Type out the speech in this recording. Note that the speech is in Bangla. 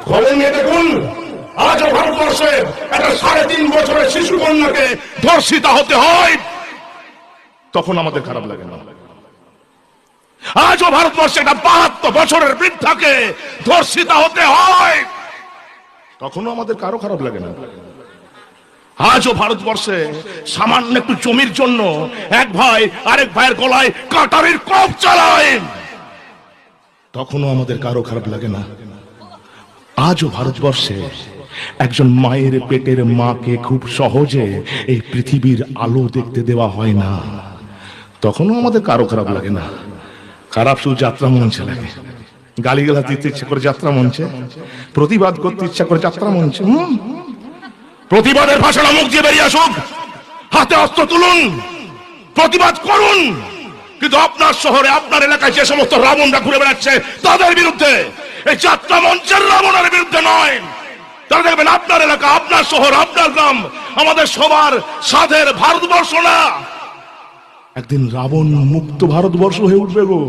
খবর নিয়ে দেখুন, আজ ভারতবর্ষে একটা 3.5 বছরের শিশু কন্যাকে ধর্ষিতা হতে হয়, তখন আমাদের খারাপ লাগে না। আজও ভারতবর্ষে একটা 72 বছরের বৃদ্ধাকে ধর্ষিতা হতে হয়, তখনও আমাদের কারো খারাপ লাগে না। আজও ভারতবর্ষে সামান্য একটু জমির জন্য এক ভাই আরেক ভাইয়ের গলায় কাঁটারির কোপ চালায়, তখনও আমাদের কারো খারাপ লাগে না। আজও ভারতবর্ষে একজন মায়ের পেটের মাকে খুব সহজে এই পৃথিবীর আলো দেখতে দেওয়া হয় না, তখনও আমাদের কারো খারাপ লাগে না। খারাপ শুধু যাত্রা মঞ্চে লাগে, গালিগালাজ দিতে ইচ্ছা করে যাত্রা মঞ্চে, প্রতিবাদ করতে ইচ্ছা করে যাত্রা মঞ্চে। প্রতিবাদের ভাষাটা মুখ দিয়ে বেরিয়ে আসুক, হাতে অস্ত্র তুলুন, প্রতিবাদ করুন, কিন্তু আপনার শহরে আপনার এলাকায় যে সমস্ত রাবণরা ঘুরে বেড়াচ্ছে তাদের বিরুদ্ধে, এই যাত্রা মঞ্চের রাবণের বিরুদ্ধে নয়। তারা দেখবেন আপনার এলাকা, আপনার শহর, আপনার গ্রাম আমাদের সবার সাধের ভারতবর্ষ না, একদিন রাবণ মুক্ত ভারতবর্ষ হয়ে উঠবে গো।